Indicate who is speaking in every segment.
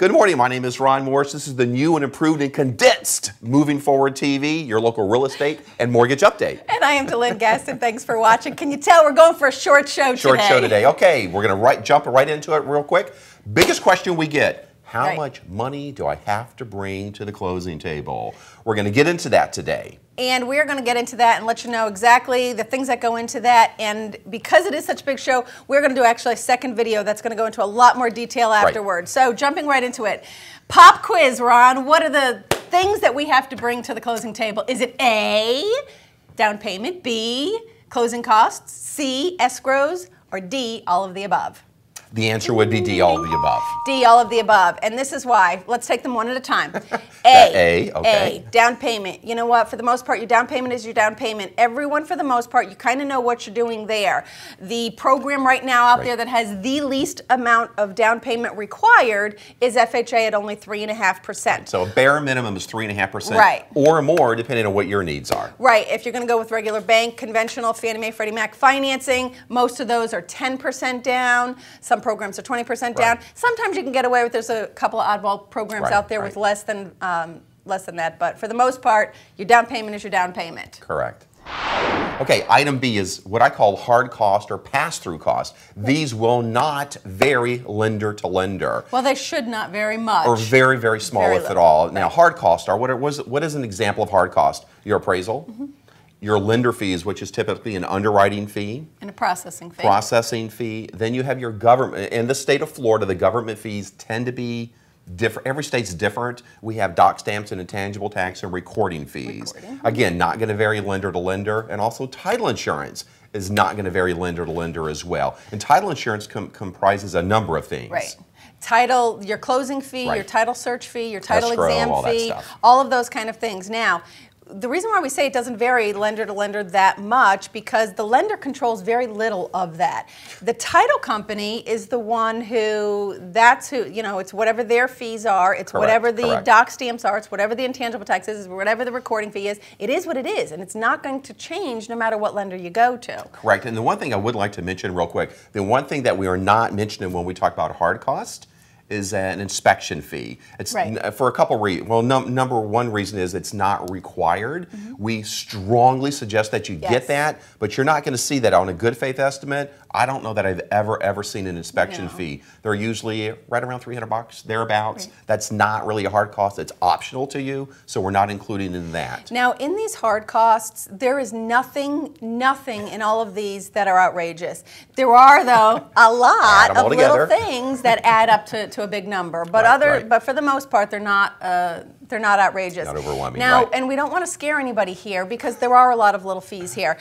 Speaker 1: Good morning, my name is Ron Morris. This is the new and improved and condensed Moving Forward TV, your local real estate and mortgage update.
Speaker 2: And I am Delynn, Gaston. Thanks for watching. Can you tell we're going for a short show today?
Speaker 1: Short show today. Okay, we're going to jump right into it real quick. Biggest question we get, how much money do I have to bring to the closing table? We're going to get into that today.
Speaker 2: And we're going to get into that and let you know exactly the things that go into that. And because it is such a big show, we're going to do actually a second video that's going to go into a lot more detail afterwards. So jumping right into it. Pop quiz, Ron. What are the things that we have to bring to the closing table? Is it A, down payment, B, closing costs, C, escrows, or D, all of the above?
Speaker 1: The answer would be D, all of the above.
Speaker 2: D, all of the above. And this is why. Let's take them one at a time.
Speaker 1: Okay.
Speaker 2: A, down payment. You know what? For the most part, your down payment is your down payment. Everyone, for the most part, you kind of know what you're doing there. The program right now out there that has the least amount of down payment required is FHA at only 3.5%.
Speaker 1: So a bare minimum is 3.5% or more, depending on what your needs are.
Speaker 2: Right. If you're going to go with regular bank, conventional, Fannie Mae, Freddie Mac financing, most of those are 10% down. Some programs are 20% down. Sometimes you can get away with, there's a couple of oddball programs out there with less than that, but for the most part, your down payment is your down payment.
Speaker 1: Correct. Okay, item B is what I call hard cost or pass-through cost. These will not vary lender to lender.
Speaker 2: Well, they should not vary much.
Speaker 1: Or very, very small, if at all. Now, hard costs are, what is an example of hard cost? Your appraisal, your lender fees, which is typically an underwriting fee.
Speaker 2: And a processing fee.
Speaker 1: Processing fee. Then you have your government. In the state of Florida, the government fees tend to be different. Every state's different. We have dock stamps and intangible tax and recording fees. Again, not going to vary lender to lender. And also title insurance is not going to vary lender to lender as well. And title insurance comprises a number of things.
Speaker 2: Right. Title, your closing fee, your title search fee, your title
Speaker 1: escrow,
Speaker 2: exam fee, all of those kind of things. Now, the reason why we say it doesn't vary lender to lender that much, because the lender controls very little of that. The title company is the one who, it's whatever their fees are, it's whatever the dock stamps are, it's whatever the intangible tax is, whatever the recording fee is. It is what it is, and it's not going to change no matter what lender you go to.
Speaker 1: Correct, and the one thing I would like to mention real quick, the one thing that we are not mentioning when we talk about hard cost is an inspection fee. It's for a couple reasons. Well, number one reason is it's not required. We strongly suggest that you get that, but you're not going to see that on a good faith estimate. I don't know that I've ever seen an inspection fee. They're usually right around $300, thereabouts. That's not really a hard cost. It's optional to you, so we're not including in that.
Speaker 2: Now, in these hard costs, there is nothing in all of these that are outrageous. There are, though, a lot of little things that add up to a big number, but but for the most part, they're not outrageous.
Speaker 1: Not overwhelming.
Speaker 2: Now, and we don't want to scare anybody here because there are a lot of little fees here.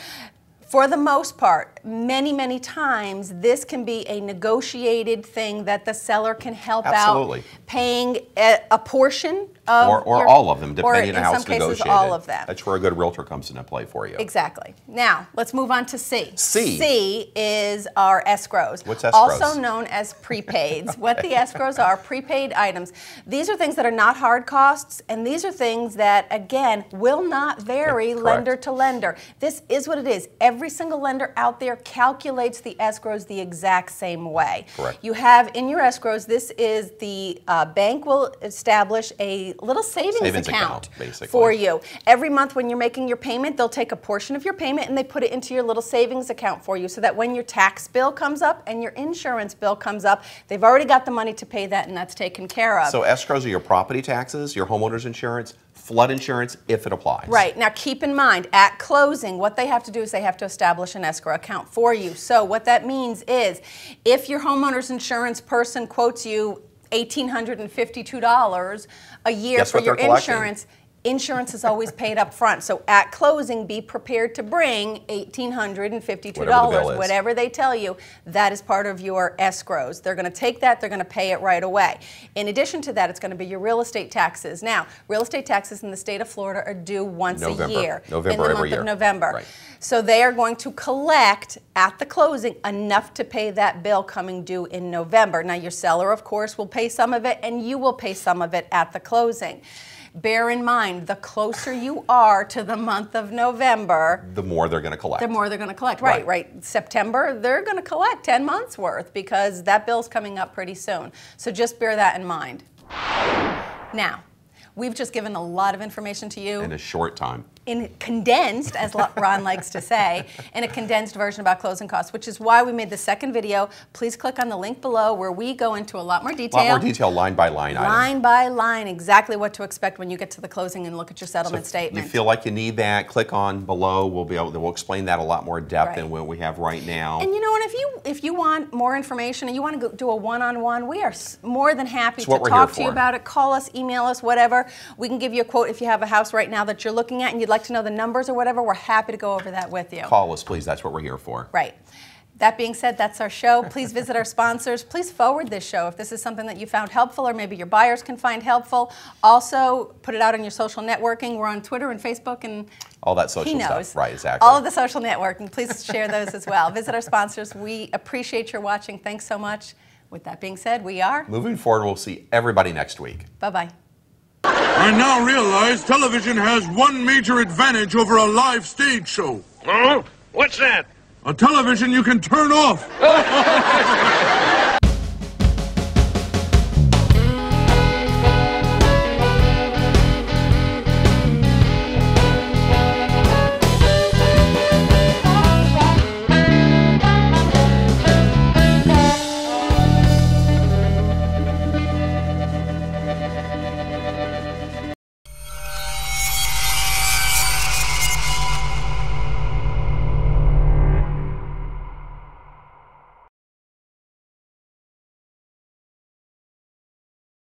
Speaker 2: For the most part, many times, this can be a negotiated thing that the seller can help out, paying a portion of
Speaker 1: or all of them, depending on how it's negotiated.
Speaker 2: Or in some cases, all of them.
Speaker 1: That's where a good realtor comes into play for you.
Speaker 2: Exactly. Now, let's move on to C.
Speaker 1: C.
Speaker 2: C is our escrows.
Speaker 1: What's escrows?
Speaker 2: Also known as prepaids. What the escrows are, prepaid items. These are things that are not hard costs, and these are things that, again, will not vary lender to lender. This is what it is. Every single lender out there calculates the escrows the exact same way. You have in your escrows, this is the bank will establish a little savings account for you. Every month when you're making your payment, they'll take a portion of your payment and they put it into your little savings account for you so that when your tax bill comes up and your insurance bill comes up, they've already got the money to pay that and that's taken care of.
Speaker 1: So escrows are your property taxes, your homeowner's insurance, flood insurance if it applies.
Speaker 2: Right. Now keep in mind, at closing, what they have to do is they have to establish an escrow account for you. So what that means is if your homeowner's insurance person quotes you $1,852 a year for your insurance, insurance is always paid up front. So at closing, be prepared to bring $1,852, whatever they tell you. That is part of your escrows. They're going to take that, they're going to pay it right away. In addition to that, it's going to be your real estate taxes. Now, real estate taxes in the state of Florida are due once a year. In the month of November. So they are going to collect at the closing enough to pay that bill coming due in November. Now, your seller, of course, will pay some of it, and you will pay some of it at the closing. Bear in mind, the closer you are to the month of November,
Speaker 1: the more they're going to collect.
Speaker 2: The more they're going to collect, right. September, they're going to collect 10 months worth because that bill's coming up pretty soon. So just bear that in mind. Now, we've just given a lot of information to you.
Speaker 1: In a short time.
Speaker 2: In condensed, as Ron likes to say, in a condensed version about closing costs, which is why we made the second video. Please click on the link below where we go into a lot more detail.
Speaker 1: A lot more detail, line by line.
Speaker 2: Line by line, exactly what to expect when you get to the closing and look at your settlement statement.
Speaker 1: You feel like you need that, click on below. We'll explain that a lot more depth than what we have right now.
Speaker 2: And you know what, if you want more information and you want to do a one-on-one, we are more than happy to talk to you about it. Call us, email us, whatever. We can give you a quote if you have a house right now that you're looking at and you'd like to know the numbers or whatever. We're happy to go over that with you.
Speaker 1: Call us, please. That's what we're here for.
Speaker 2: Right. That being said, that's our show. Please visit our sponsors. Please forward this show if this is something that you found helpful or maybe your buyers can find helpful. Also, put it out on your social networking. We're on Twitter and Facebook and
Speaker 1: all that social stuff. Right, exactly.
Speaker 2: All of the social networking. Please share those as well. Visit our sponsors. We appreciate your watching. Thanks so much. With that being said, we are
Speaker 1: moving forward. We'll see everybody next week.
Speaker 2: Bye-bye.
Speaker 3: I now realize television has one major advantage over a live stage show.
Speaker 4: Oh? What's that?
Speaker 3: A television you can turn off.